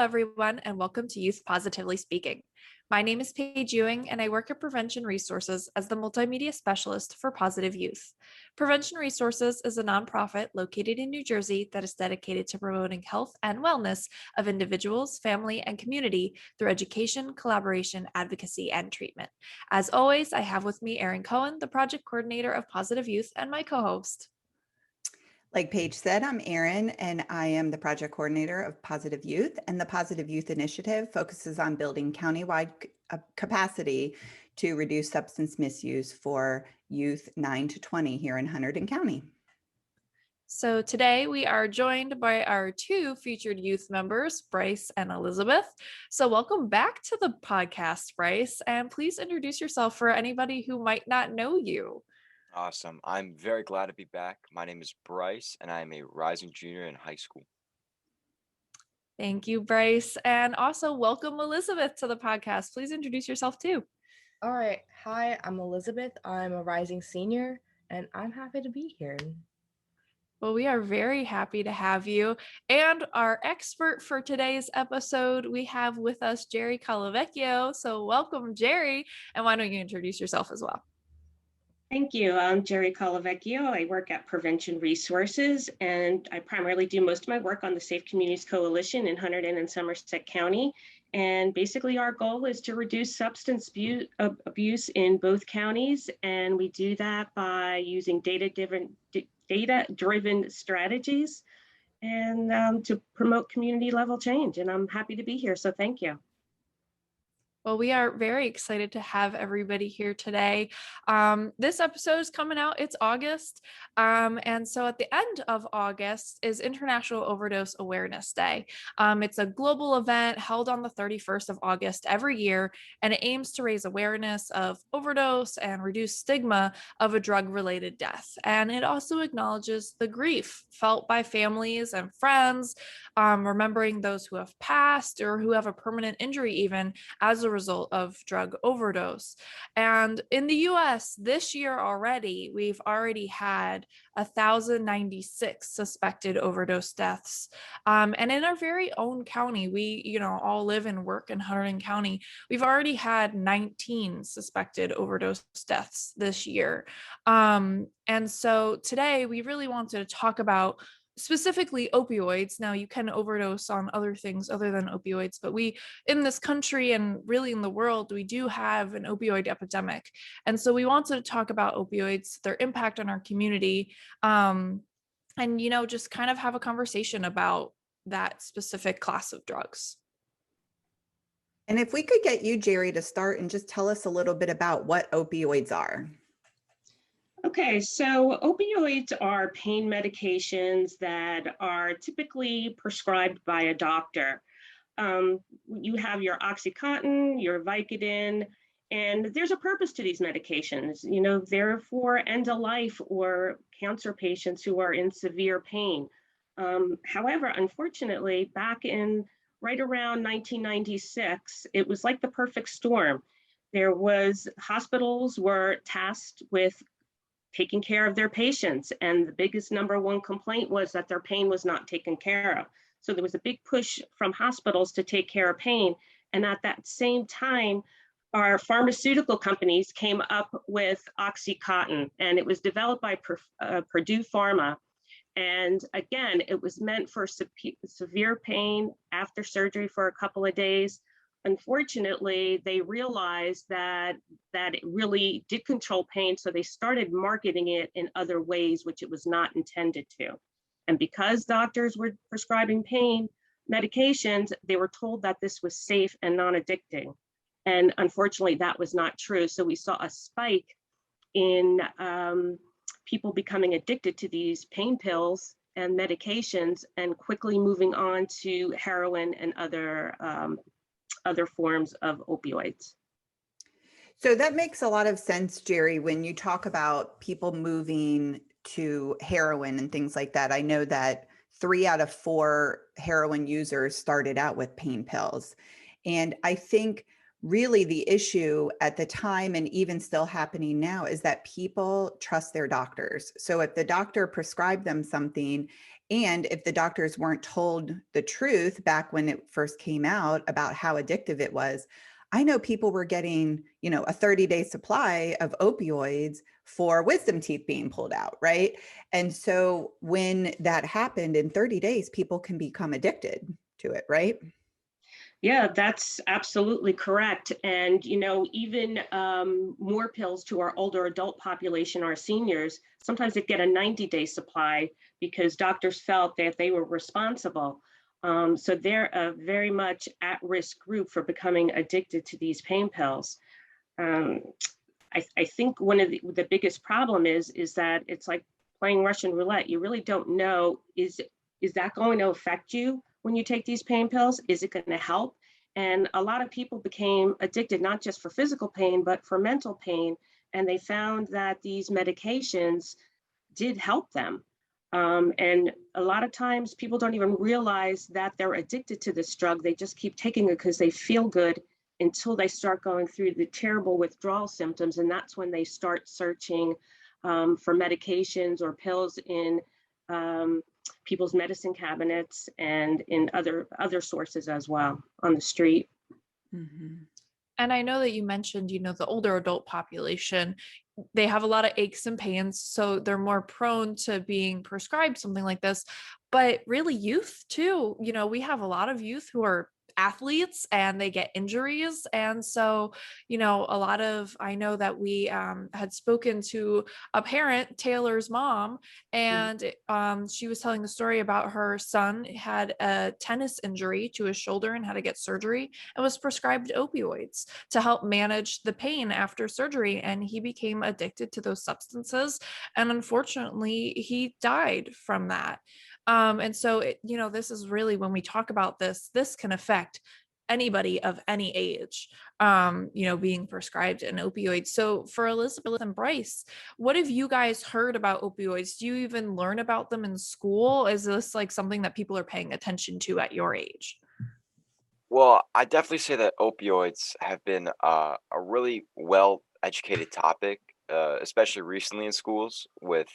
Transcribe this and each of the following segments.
everyone, and welcome to Youth Positively Speaking. My name is Paige Ewing, and I work at Prevention Resources as the multimedia specialist for Positive Youth. Prevention Resources is a nonprofit located in New Jersey that is dedicated to promoting health and wellness of individuals, family, and community through education, collaboration, advocacy, and treatment. As always, I have with me Erin Cohen, the project coordinator of Positive Youth, and my co-host. Like Paige said, I'm Erin, and I am the project coordinator of Positive Youth. And the Positive Youth Initiative focuses on building countywide capacity to reduce substance misuse for youth 9 to 20 here in Hunterdon County. So today we are joined by our two featured youth members, Bryce and Elizabeth. So welcome back to the podcast, Bryce, and please introduce yourself for anybody who might not know you. Awesome. I'm very glad to be back. My name is Bryce, and I am a rising junior in high school. Thank you, Bryce. And also welcome Elizabeth to the podcast. Please introduce yourself too. All right. Hi, I'm Elizabeth. I'm a rising senior, and I'm happy to be here. Well, we are very happy to have you. And our expert for today's episode, we have with us Jerri Collevechio. So welcome, Jerri. And why don't you introduce yourself as well? Thank you. I'm Jerri Collevechio. I work at Prevention Resources, and I primarily do most of my work on the Safe Communities Coalition in Hunterdon and Somerset County. And basically our goal is to reduce substance abuse in both counties. And we do that by using data-driven strategies and to promote community level change. And I'm happy to be here, so thank you. Well, we are very excited to have everybody here today. This episode is coming out, it's August. And so at the end of August is International Overdose Awareness Day. It's a global event held on the 31st of August every year, and it aims to raise awareness of overdose and reduce stigma of a drug-related death. And it also acknowledges the grief felt by families and friends, remembering those who have passed or who have a permanent injury even as a result of drug overdose. And in the US this year already, we've already had 1,096 suspected overdose deaths. And in our very own county, we, all live and work in Hunterdon County. We've already had 19 suspected overdose deaths this year. And so today we really wanted to talk about specifically opioids. Now, you can overdose on other things other than opioids, but we in this country and really in the world, we do have an opioid epidemic. And so we wanted to talk about opioids, their impact on our community, and just kind of have a conversation about that specific class of drugs. And if we could get you, Jerri, to start and just tell us a little bit about what opioids are. Okay, so opioids are pain medications that are typically prescribed by a doctor. You have your Oxycontin, your Vicodin, and there's a purpose to these medications. They're for end of life or cancer patients who are in severe pain. However, unfortunately, back in right around 1996, it was like the perfect storm. Hospitals were tasked with taking care of their patients. And the biggest number one complaint was that their pain was not taken care of. So there was a big push from hospitals to take care of pain. And at that same time, our pharmaceutical companies came up with Oxycontin, and it was developed by Purdue Pharma. And again, it was meant for severe pain after surgery for a couple of days. Unfortunately, they realized that it really did control pain, so they started marketing it in other ways, which it was not intended to. And because doctors were prescribing pain medications, they were told that this was safe and non-addicting. And unfortunately, that was not true. So we saw a spike in people becoming addicted to these pain pills and medications and quickly moving on to heroin and other forms of opioids. So that makes a lot of sense, Jerri, when you talk about people moving to heroin and things like that. I know that 3 out of 4 heroin users started out with pain pills. And I think really the issue at the time, and even still happening now, is that people trust their doctors. So if the doctor prescribed them something, and if the doctors weren't told the truth back when it first came out about how addictive it was, I know people were getting, a 30-day supply of opioids for wisdom teeth being pulled out, right? And so when that happened, in 30 days, people can become addicted to it, right? Yeah, that's absolutely correct. And, even more pills to our older adult population, our seniors, sometimes they get a 90-day supply because doctors felt that they were responsible. So they're a very much at-risk group for becoming addicted to these pain pills. Um, I think one of the biggest problem is that it's like playing Russian roulette. You really don't know, is that going to affect you when you take these pain pills? Is it going to help? And a lot of people became addicted, not just for physical pain, but for mental pain. And they found that these medications did help them. And a lot of times people don't even realize that they're addicted to this drug. They just keep taking it because they feel good until they start going through the terrible withdrawal symptoms. And that's when they start searching for medications or pills in people's medicine cabinets and in other sources as well on the street. Mm-hmm. And I know that you mentioned, the older adult population, they have a lot of aches and pains, so they're more prone to being prescribed something like this. But really, youth too, we have a lot of youth who are athletes and they get injuries. And so, I know that we had spoken to a parent, Taylor's mom, and she was telling the story about her son had a tennis injury to his shoulder and had to get surgery and was prescribed opioids to help manage the pain after surgery. And he became addicted to those substances. And unfortunately, he died from that. And so, this is really, when we talk about this can affect anybody of any age, being prescribed an opioid. So for Elizabeth and Bryce, what have you guys heard about opioids? Do you even learn about them in school? Is this like something that people are paying attention to at your age? Well, I definitely say that opioids have been a really well educated topic, especially recently in schools, with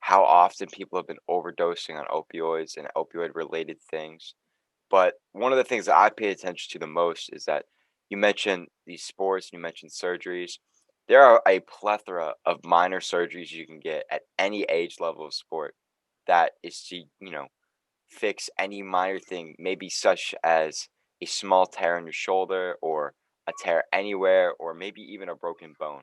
how often people have been overdosing on opioids and opioid related things. But one of the things that I pay attention to the most is that you mentioned these sports, you mentioned surgeries. There are a plethora of minor surgeries you can get at any age level of sport that is to, fix any minor thing, maybe such as a small tear in your shoulder or a tear anywhere, or maybe even a broken bone.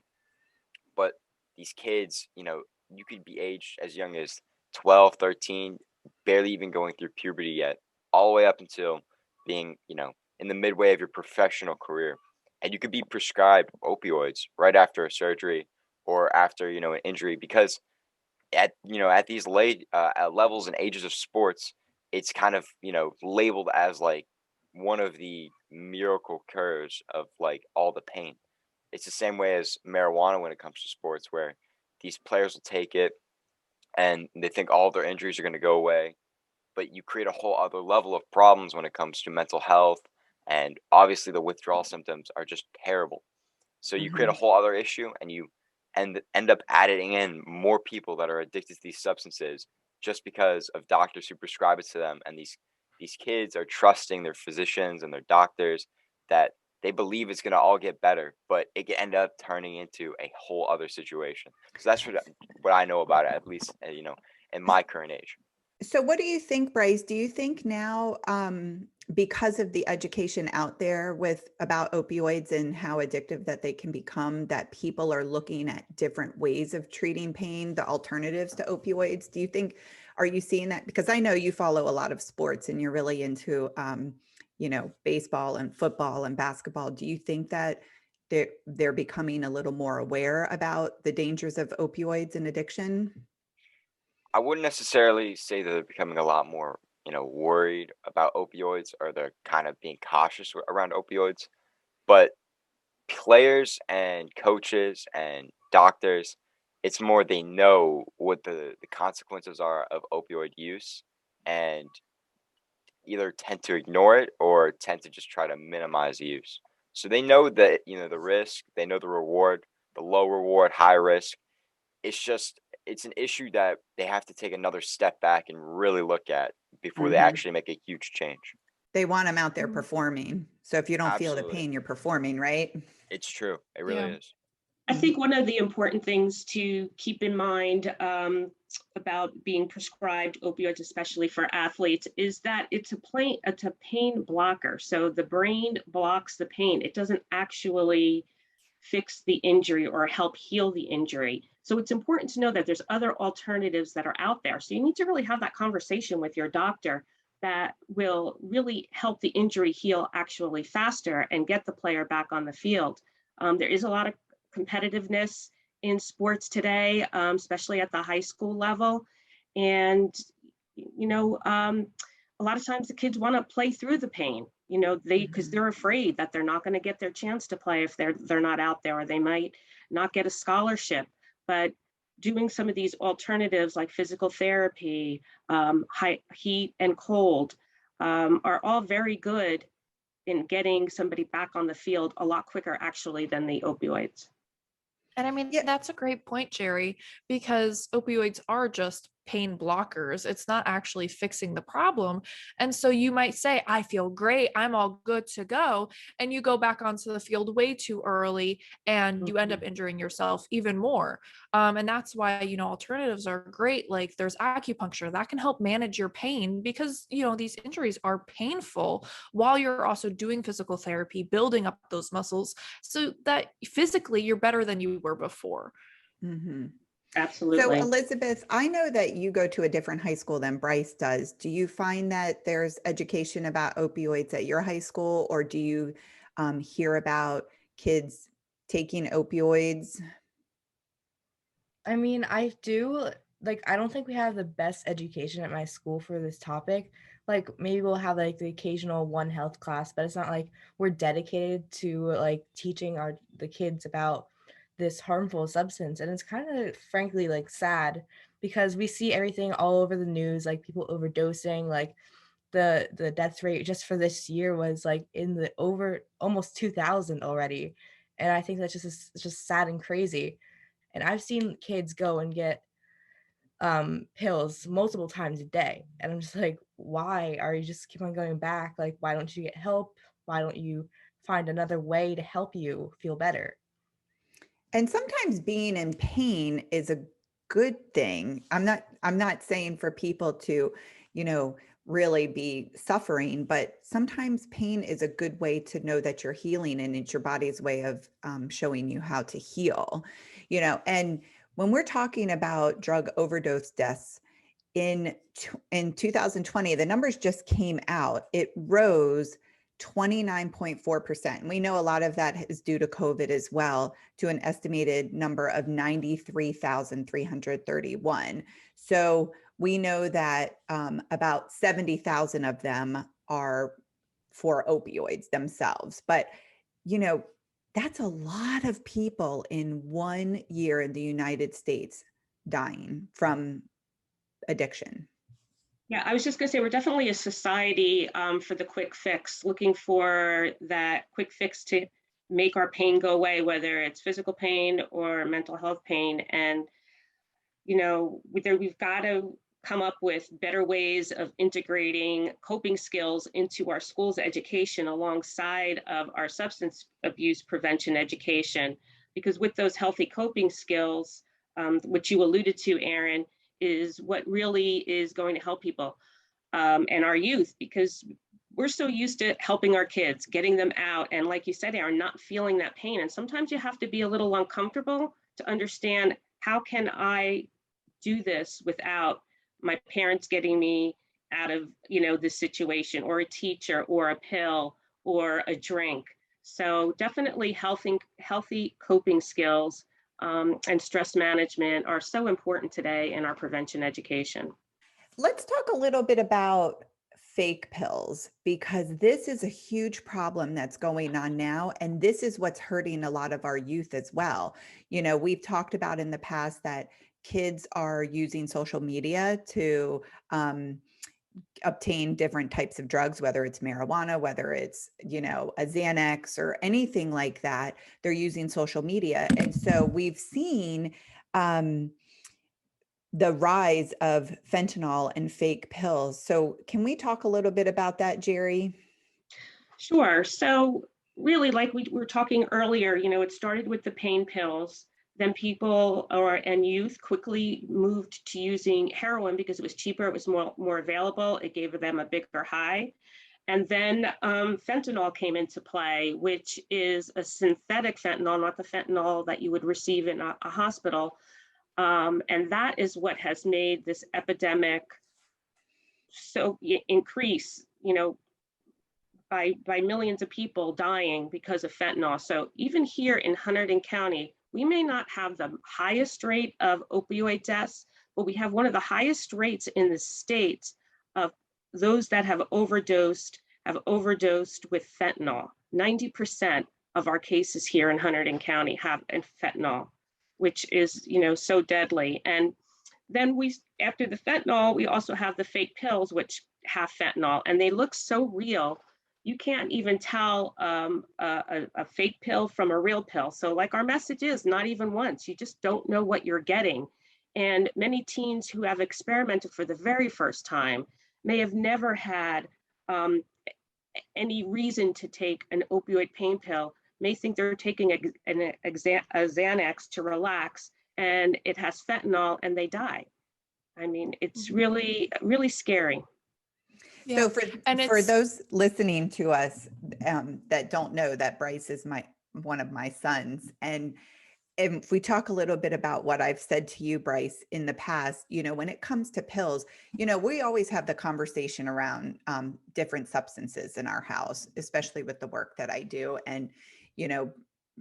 But these kids, you could be aged as young as 12, 13, barely even going through puberty yet, all the way up until being, in the midway of your professional career. And you could be prescribed opioids right after a surgery or after, an injury, because at these late at levels and ages of sports, it's kind of, labeled as like one of the miracle cures of like all the pain. It's the same way as marijuana when it comes to sports, where these players will take it and they think all of their injuries are going to go away, but you create a whole other level of problems when it comes to mental health, and obviously the withdrawal symptoms are just terrible. So you create Mm-hmm. a whole other issue, and you end up adding in more people that are addicted to these substances just because of doctors who prescribe it to them. And these kids are trusting their physicians and their doctors that they believe it's going to all get better, but it can end up turning into a whole other situation. So that's what I know about it, at least, in my current age. So what do you think, Bryce? Do you think now, because of the education out there with about opioids and how addictive that they can become, that people are looking at different ways of treating pain, the alternatives to opioids? Do you think, are you seeing that? Because I know you follow a lot of sports and you're really into, baseball and football and basketball. Do you think that they're becoming a little more aware about the dangers of opioids and addiction? I wouldn't necessarily say that they're becoming a lot more, worried about opioids, or they're kind of being cautious around opioids. But players and coaches and doctors, it's more they know what the consequences are of opioid use, and either tend to ignore it or tend to just try to minimize the use. So they know that, the risk, they know the reward, the low reward, high risk. It's an issue that they have to take another step back and really look at before they actually make a huge change. They want them out there performing. So if you don't feel the Absolutely. pain, you're performing, right? It's true. It really is. I think one of the important things to keep in mind about being prescribed opioids, especially for athletes, is that it's a pain blocker. So the brain blocks the pain. It doesn't actually fix the injury or help heal the injury. So it's important to know that there's other alternatives that are out there. So you need to really have that conversation with your doctor that will really help the injury heal actually faster and get the player back on the field. There is a lot of competitiveness in sports today, especially at the high school level. And, a lot of times the kids want to play through the pain, because they're afraid that they're not going to get their chance to play if they're not out there, or they might not get a scholarship. But doing some of these alternatives like physical therapy, heat and cold, are all very good in getting somebody back on the field a lot quicker actually than the opioids. And I mean, that's a great point, Jerri, because opioids are just pain blockers. It's not actually fixing the problem. And so you might say, I feel great, I'm all good to go. And you go back onto the field way too early and you end up injuring yourself even more. And that's why, alternatives are great. Like there's acupuncture that can help manage your pain because, these injuries are painful while you're also doing physical therapy, building up those muscles so that physically you're better than you were before. Absolutely. So Elizabeth, I know that you go to a different high school than Bryce does. Do you find that there's education about opioids at your high school, or do you hear about kids taking opioids? I mean, I do. Like, I don't think we have the best education at my school for this topic. Like, maybe we'll have like the occasional one health class, but it's not like we're dedicated to like teaching the kids about this harmful substance. And it's kind of frankly like sad because we see everything all over the news, like people overdosing, like the death rate just for this year was like in the over almost 2,000 already. And I think that's just sad and crazy. And I've seen kids go and get pills multiple times a day. And I'm just like, why are you just keep on going back? Like, why don't you get help? Why don't you find another way to help you feel better? And sometimes being in pain is a good thing. I'm not saying for people to, really be suffering, but sometimes pain is a good way to know that you're healing, and it's your body's way of showing you how to heal, and when we're talking about drug overdose deaths in 2020, the numbers just came out. It rose 29.4%. And we know a lot of that is due to COVID as well, to an estimated number of 93,331. So we know that about 70,000 of them are for opioids themselves. But, that's a lot of people in 1 year in the United States dying from addiction. Yeah, I was just going to say, we're definitely a society for the quick fix, looking for that quick fix to make our pain go away, whether it's physical pain or mental health pain. And, we've got to come up with better ways of integrating coping skills into our schools' education alongside of our substance abuse prevention education. Because with those healthy coping skills, which you alluded to, Erin, is what really is going to help people and our youth, because we're so used to helping our kids, getting them out. And like you said, Erin, not feeling that pain. And sometimes you have to be a little uncomfortable to understand, how can I do this without my parents getting me out of, this situation, or a teacher, or a pill, or a drink. So definitely healthy coping skills and stress management are so important today in our prevention education. Let's talk a little bit about fake pills, because this is a huge problem that's going on now. And this is what's hurting a lot of our youth as well. We've talked about in the past that kids are using social media to, obtain different types of drugs, whether it's marijuana, whether it's, a Xanax or anything like that. They're using social media. And so we've seen the rise of fentanyl and fake pills. So can we talk a little bit about that, Jerri? Sure. So really, like we were talking earlier, it started with the pain pills. Then people and youth quickly moved to using heroin because it was cheaper, it was more available, it gave them a bigger high. And then fentanyl came into play, which is a synthetic fentanyl, not the fentanyl that you would receive in a hospital. And that is what has made this epidemic so increase, by millions of people dying because of fentanyl. So even here in Hunterdon County, we may not have the highest rate of opioid deaths, but we have one of the highest rates in the state of those that have overdosed with fentanyl. 90% of our cases here in Hunterdon County have fentanyl, which is, so deadly. And then after the fentanyl, we also have the fake pills, which have fentanyl, and they look so real. You can't even tell a fake pill from a real pill. So like our message is, not even once, you just don't know what you're getting. And many teens who have experimented for the very first time may have never had any reason to take an opioid pain pill, may think they're taking a Xanax to relax, and it has fentanyl and they die. I mean, it's really, really scary. Yeah. So for those listening to us that don't know, that Bryce is one of my sons, and if we talk a little bit about what I've said to you, Bryce, in the past, when it comes to pills, we always have the conversation around different substances in our house, especially with the work that I do. And,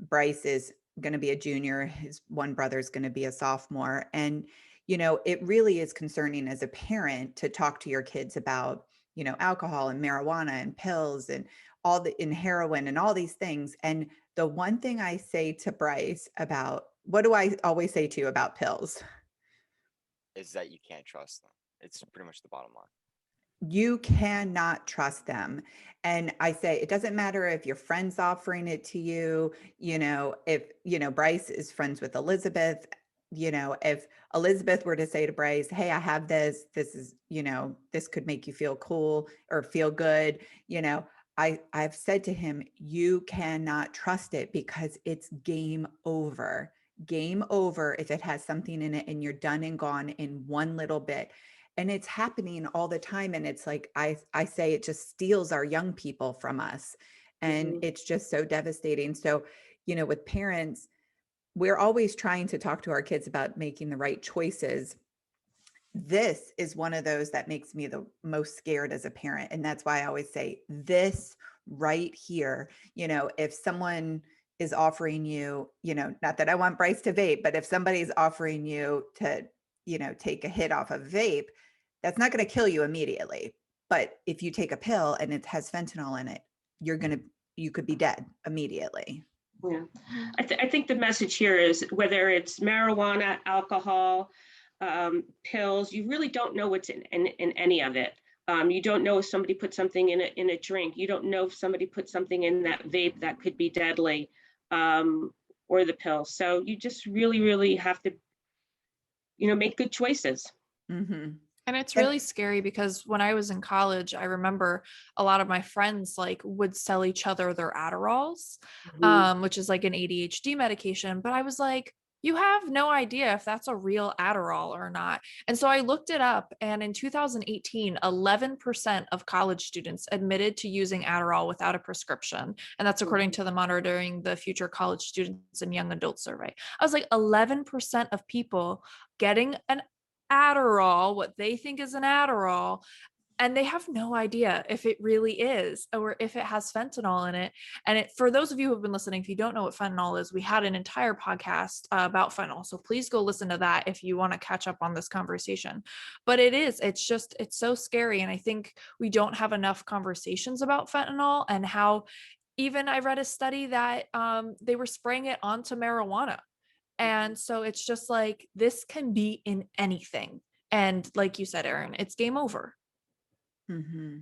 Bryce is going to be a junior. His one brother is going to be a sophomore. And, it really is concerning as a parent to talk to your kids about, alcohol and marijuana and pills and in heroin and all these things. And the one thing I say to Bryce what do I always say to you about pills? Is that you can't trust them. It's pretty much the bottom line. You cannot trust them. And I say, it doesn't matter if your friend's offering it to you, if, Bryce is friends with Elizabeth, if Elizabeth were to say to Bryce, hey, I have this is, this could make you feel cool or feel good. I've said to him, you cannot trust it because it's game over if it has something in it and you're done and gone in one little bit. And it's happening all the time. And it's like, I say it just steals our young people from us. And it's just so devastating. So, with parents, we're always trying to talk to our kids about making the right choices. This is one of those that makes me the most scared as a parent. And that's why I always say this right here, if someone is offering you, not that I want Bryce to vape, but if somebody's offering you to, take a hit off a vape, that's not going to kill you immediately. But if you take a pill and it has fentanyl in it, you could be dead immediately. Yeah, I think the message here is whether it's marijuana, alcohol, pills, you really don't know what's in any of it. You don't know if somebody put something in a drink. You don't know if somebody put something in that vape that could be deadly, or the pill. So you just really, really have to, make good choices. Mm-hmm. And it's really scary because when I was in college, I remember a lot of my friends would sell each other their Adderalls, which is like an ADHD medication. But I was like, you have no idea if that's a real Adderall or not. And so I looked it up, and in 2018, 11% of college students admitted to using Adderall without a prescription. And that's according to the Monitoring the Future College Students and Young Adults survey. I was like, 11% of people getting an Adderall, what they think is an Adderall, and they have no idea if it really is or if it has fentanyl in it. And for those of you who have been listening, if you don't know what fentanyl is, we had an entire podcast about fentanyl. So please go listen to that if you want to catch up on this conversation. But it's so scary. And I think we don't have enough conversations about fentanyl and how, even I read a study that they were spraying it onto marijuana. And so it's just like, this can be in anything. And like you said, Erin, it's game over. Mm-hmm.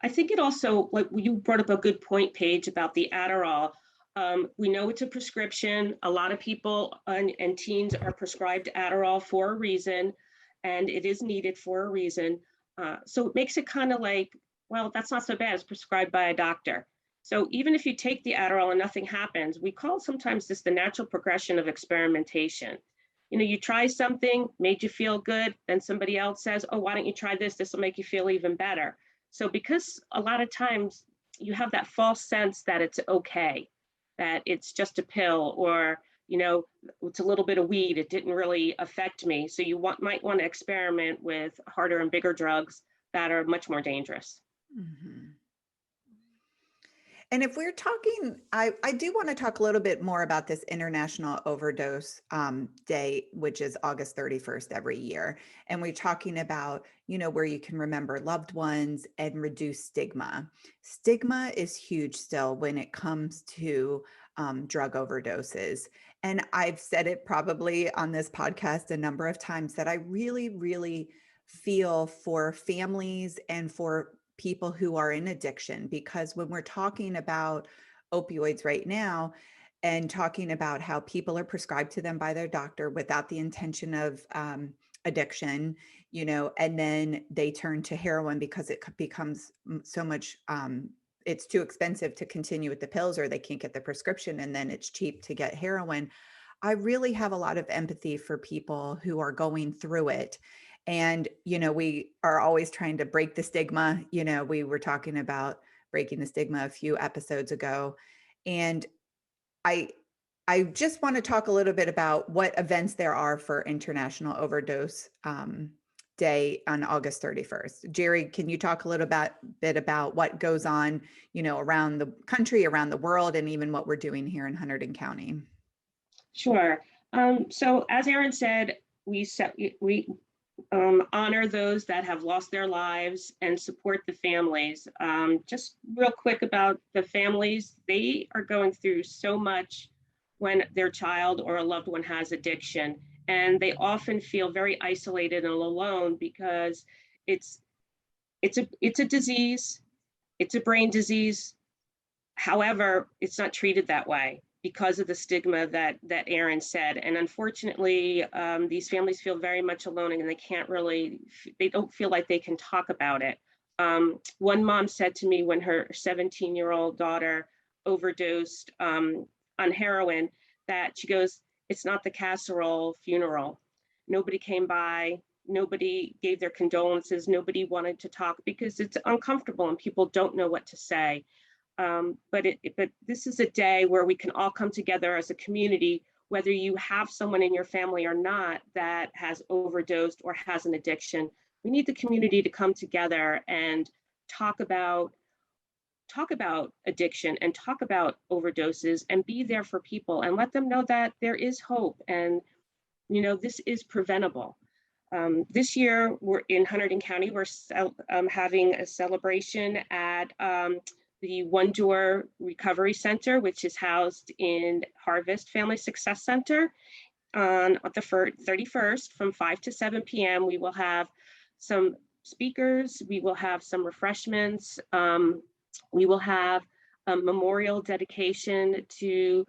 I think it also, like you brought up a good point, Paige, about the Adderall. We know it's a prescription. A lot of people and teens are prescribed Adderall for a reason, and it is needed for a reason. So it makes it kind of like, well, that's not so bad. It's prescribed by a doctor. So even if you take the Adderall and nothing happens, we call sometimes this the natural progression of experimentation. You know, you try something, made you feel good, then somebody else says, oh, why don't you try this? This will make you feel even better. So because a lot of times you have that false sense that it's okay, that it's just a pill, or, you know, it's a little bit of weed, it didn't really affect me. So you might want to experiment with harder and bigger drugs that are much more dangerous. Mm-hmm. And if we're talking, I do want to talk a little bit more about this International Overdose Day, which is August 31st every year. And we're talking about, you know, where you can remember loved ones and reduce stigma. Stigma is huge still when it comes to drug overdoses. And I've said it probably on this podcast a number of times that I really, really feel for families and for people who are in addiction, because when we're talking about opioids right now and talking about how people are prescribed to them by their doctor without the intention of addiction, you know, and then they turn to heroin because it becomes so much, it's too expensive to continue with the pills, or they can't get the prescription, and then it's cheap to get heroin. I really have a lot of empathy for people who are going through it. And, you know, we are always trying to break the stigma. You know, we were talking about breaking the stigma a few episodes ago. And I I just want to talk a little bit about what events there are for International Overdose Day on August 31st. Jerri, can you talk a little bit about what goes on, you know, around the country, around the world, and even what we're doing here in Hunterdon County? Sure. So as Erin said, we honor those that have lost their lives and support the families. Just real quick about the families, they are going through so much when their child or a loved one has addiction, and they often feel very isolated and alone because it's it's a disease, it's a brain disease. However, it's not treated that way because of the stigma that Erin said. And unfortunately, these families feel very much alone, and they don't feel like they can talk about it. One mom said to me when her 17-year-old daughter overdosed on heroin, that she goes, it's not the casserole funeral. Nobody came by, nobody gave their condolences, nobody wanted to talk because it's uncomfortable and people don't know what to say. But this is a day where we can all come together as a community, whether you have someone in your family or not that has overdosed or has an addiction. We need the community to come together and talk about addiction and talk about overdoses and be there for people and let them know that there is hope, and you know, this is preventable. This year, we're in Hunterdon County, we're having a celebration at the One Door Recovery Center, which is housed in Harvest Family Success Center. On the 31st from 5 to 7 p.m. We will have some speakers, we will have some refreshments, we will have a memorial dedication to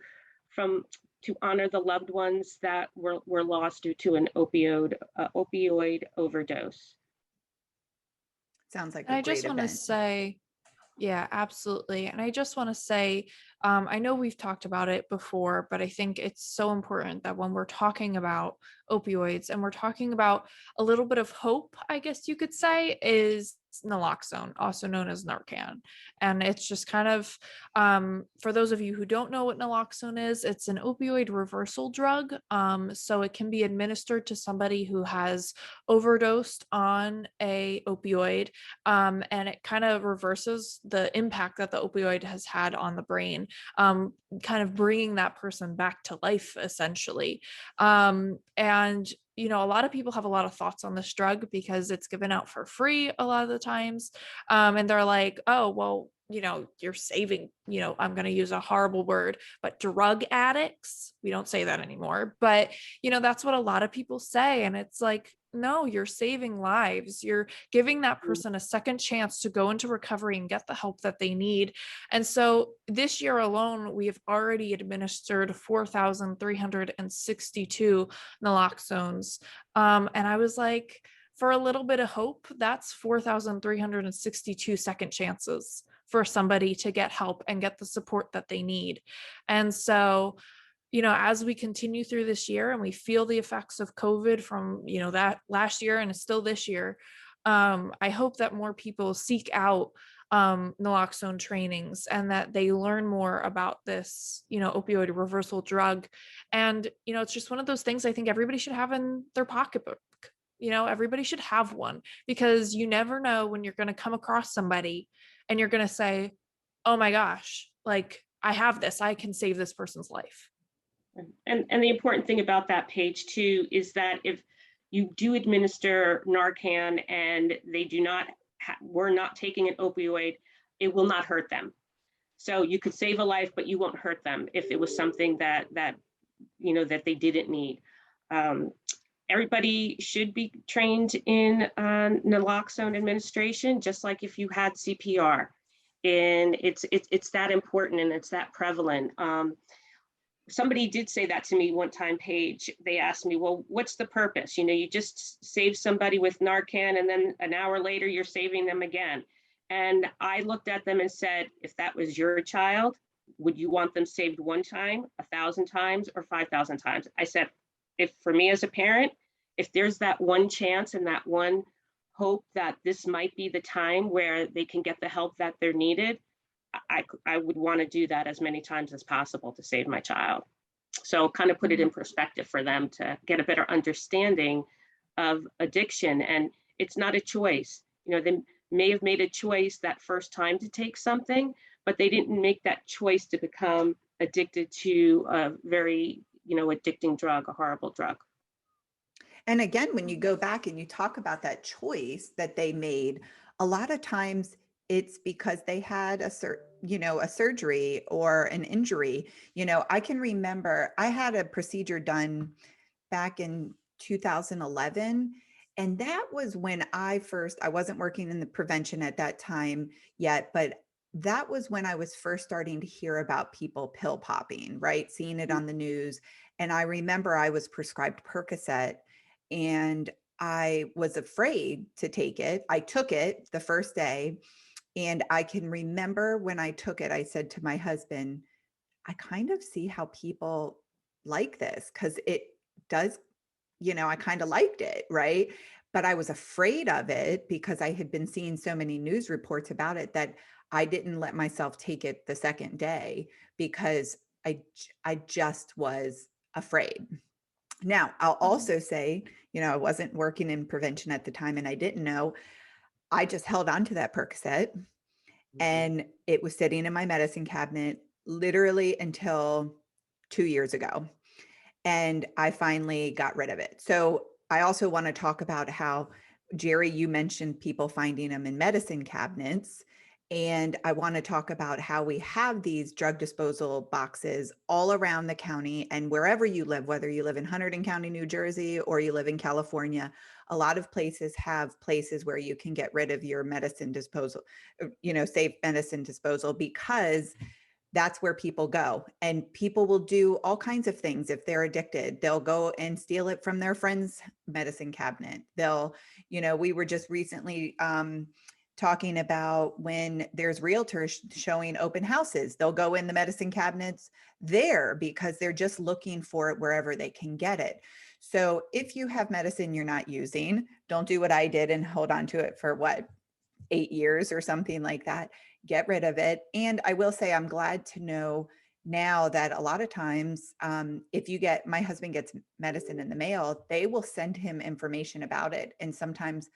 honor the loved ones that were lost due to an opioid overdose. Sounds like And a I great just want to event. say, yeah, absolutely. And I just want to say, I know we've talked about it before, but I think it's so important that when we're talking about opioids and we're talking about a little bit of hope, I guess you could say, is naloxone, also known as Narcan. And it's just kind of, for those of you who don't know what naloxone is, it's an opioid reversal drug. So it can be administered to somebody who has overdosed on a opioid, and it kind of reverses the impact that the opioid has had on the brain, kind of bringing that person back to life, essentially. And you know, a lot of people have a lot of thoughts on this drug because it's given out for free a lot of the times. And they're like, oh, well, you're saving, I'm going to use a horrible word, but drug addicts. We don't say that anymore, but that's what a lot of people say. And it's like, no, you're saving lives. You're giving that person a second chance to go into recovery and get the help that they need. And so this year alone, we have already administered 4,362 naloxones. And I was like, for a little bit of hope, that's 4,362 second chances for somebody to get help and get the support that they need. And so, as we continue through this year and we feel the effects of COVID from, that last year and still this year, I hope that more people seek out naloxone trainings and that they learn more about this, opioid reversal drug. And, it's just one of those things I think everybody should have in their pocketbook. Everybody should have one, because you never know when you're going to come across somebody and you're going to say, oh my gosh, like I have this, I can save this person's life. And the important thing about that, Paige, too, is that if you do administer Narcan and they were not taking an opioid, it will not hurt them. So you could save a life, but you won't hurt them if it was something that they didn't need. Everybody should be trained in naloxone administration, just like if you had CPR. And it's that important and it's that prevalent. Somebody did say that to me one time, Paige. They asked me, well, what's the purpose? You just save somebody with Narcan and then an hour later you're saving them again. And I looked at them and said, if that was your child, would you want them saved one time, 1,000 times, or 5,000 times? I said, if for me as a parent, if there's that one chance and that one hope that this might be the time where they can get the help that they're needed, I would want to do that as many times as possible to save my child. So kind of put it in perspective for them to get a better understanding of addiction. And it's not a choice. They may have made a choice that first time to take something, but they didn't make that choice to become addicted to a very, addicting drug, a horrible drug. And again, when you go back and you talk about that choice that they made, a lot of times it's because they had a surgery or an injury. I can remember I had a procedure done back in 2011. And that was when I wasn't working in the prevention at that time yet, but that was when I was first starting to hear about people pill popping, right? Seeing it on the news. And I remember I was prescribed Percocet and I was afraid to take it. I took it the first day. And I can remember when I took it, I said to my husband, I kind of see how people like this because it does, I kind of liked it, right? But I was afraid of it because I had been seeing so many news reports about it that I didn't let myself take it the second day because I just was afraid. Now, I'll also say, I wasn't working in prevention at the time and I didn't know. I just held on to that Percocet and it was sitting in my medicine cabinet literally until 2 years ago. And I finally got rid of it. So I also want to talk about how, Jerri, you mentioned people finding them in medicine cabinets. And I want to talk about how we have these drug disposal boxes all around the county and wherever you live, whether you live in Hunterdon County, New Jersey, or you live in California, a lot of places have places where you can get rid of your medicine disposal, safe medicine disposal, because that's where people go. And people will do all kinds of things if they're addicted. They'll go and steal it from their friend's medicine cabinet. We were just recently talking about when there's realtors showing open houses, they'll go in the medicine cabinets there because they're just looking for it wherever they can get it. So if you have medicine you're not using, don't do what I did and hold on to it for 8 years or something like that. Get rid of it. And I will say, I'm glad to know now that a lot of times, if my husband gets medicine in the mail, they will send him information about it. And sometimes,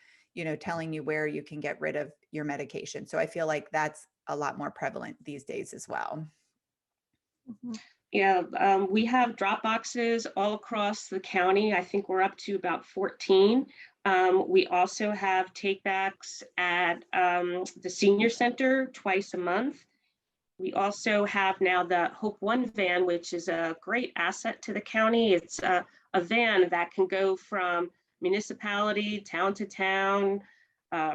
telling you where you can get rid of your medication. So I feel like that's a lot more prevalent these days as well. Mm-hmm. Yeah, we have drop boxes all across the county. I think we're up to about 14. We also have takebacks at the senior center twice a month. We also have now the Hope One van, which is a great asset to the county. It's a van that can go from municipality, town to town,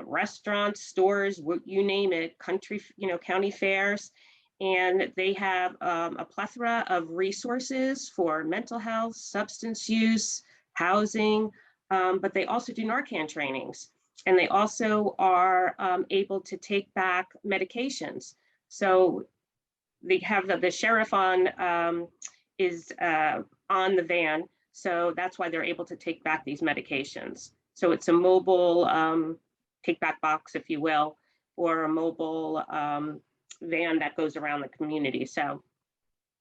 restaurants, stores, you name it, country, county fairs. And they have a plethora of resources for mental health, substance use, housing, but they also do Narcan trainings. And they also are able to take back medications. So they have the sheriff is on the van. So that's why they're able to take back these medications. So it's a mobile take back box, if you will, or a mobile van that goes around the community. So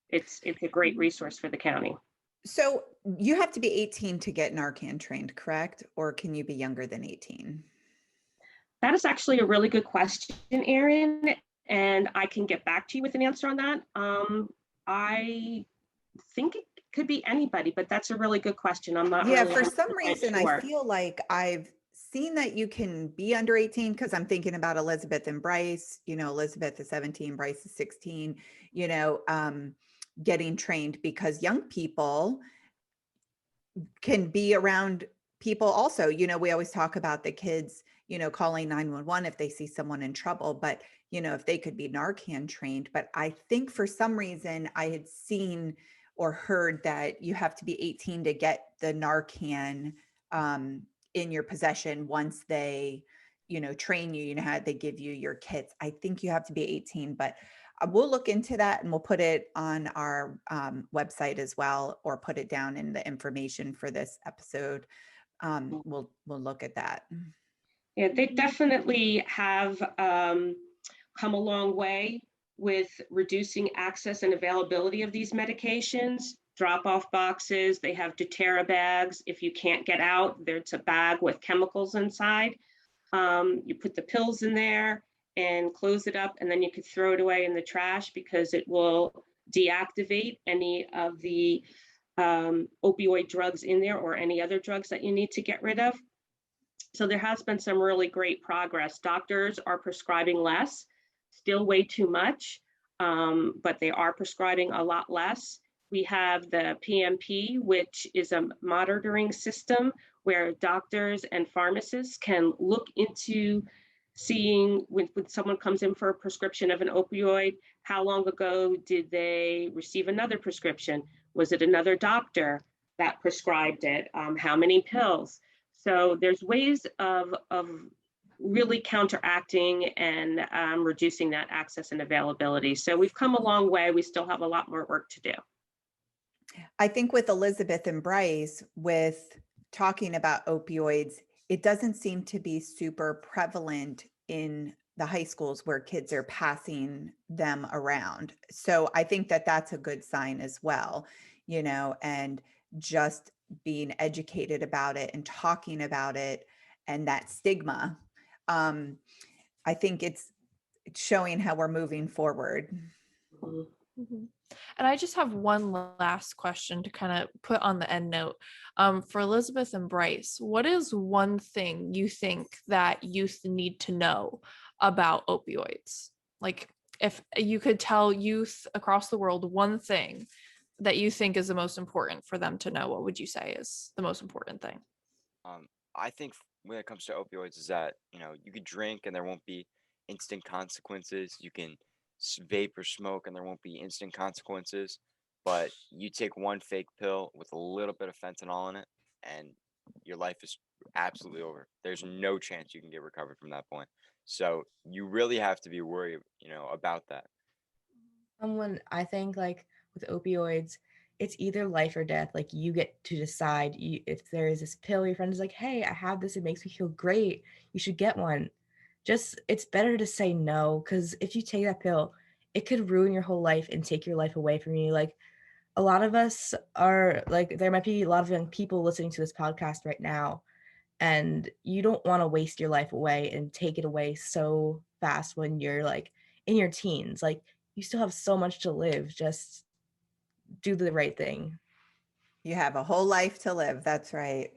it's a great resource for the county. So you have to be 18 to get Narcan trained, correct? Or can you be younger than 18? That is actually a really good question, Erin, and I can get back to you with an answer on that. I think it could be anybody, but that's a really good question. I'm not. Yeah, really for some reason, sure. I feel like I've seen that you can be under 18 because I'm thinking about Elizabeth and Bryce. Elizabeth is 17, Bryce is 16, getting trained, because young people can be around people also. We always talk about the kids, calling 911 if they see someone in trouble, but if they could be Narcan trained. But I think for some reason I had seen or heard that you have to be 18 to get the Narcan in your possession once they, train you, how they give you your kits. I think you have to be 18, but we'll look into that and we'll put it on our website as well, or put it down in the information for this episode. We'll look at that. Yeah, they definitely have come a long way with reducing access and availability of these medications. Drop-off boxes, they have doTERRA bags. If you can't get out, there's a bag with chemicals inside. You put the pills in there and close it up, and then you could throw it away in the trash because it will deactivate any of the opioid drugs in there or any other drugs that you need to get rid of. So there has been some really great progress. Doctors are prescribing less, still way too much, but they are prescribing a lot less. We have the PMP, which is a monitoring system where doctors and pharmacists can look into seeing when someone comes in for a prescription of an opioid, how long ago did they receive another prescription? Was it another doctor that prescribed it? How many pills? So there's ways of really counteracting and reducing that access and availability. So we've come a long way. We still have a lot more work to do. I think with Elizabeth and Bryce, with talking about opioids, it doesn't seem to be super prevalent in the high schools where kids are passing them around. So I think that that's a good sign as well, and just being educated about it and talking about it and that stigma. I think it's showing how we're moving forward. Mm-hmm. And I just have one last question to kind of put on the end note. For Elizabeth and Bryce, what is one thing you think that youth need to know about opioids? Like, if you could tell youth across the world one thing that you think is the most important for them to know, what would you say is the most important thing? I think when it comes to opioids is that, you could drink and there won't be instant consequences. You can vape or smoke and there won't be instant consequences. But you take one fake pill with a little bit of fentanyl in it and your life is absolutely over. There's no chance you can get recovered from that point. So you really have to be worried, about that. When I think like with opioids, it's either life or death. Like you get to decide if there is this pill, your friend is like, hey, I have this, it makes me feel great, you should get one. Just, it's better to say no, because if you take that pill, it could ruin your whole life and take your life away from you. Like a lot of us are like, there might be a lot of young people listening to this podcast right now, and you don't want to waste your life away and take it away so fast when you're like in your teens. Like you still have so much to live. Just do the right thing. You have a whole life to live. That's right.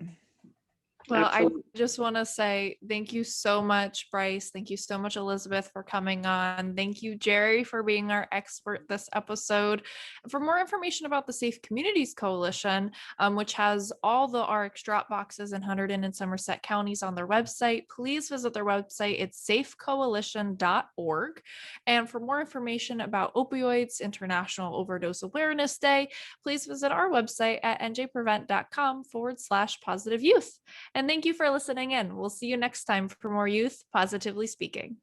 Well, Absolutely. I just want to say thank you so much, Bryce. Thank you so much, Elizabeth, for coming on. Thank you, Jerri, for being our expert this episode. For more information about the Safe Communities Coalition, which has all the RX drop boxes in Hunterdon and Somerset counties on their website, please visit their website. It's safecoalition.org. And for more information about opioids, International Overdose Awareness Day, please visit our website at njprevent.com/positive youth. And thank you for listening in. We'll see you next time for more Youth Positively Speaking.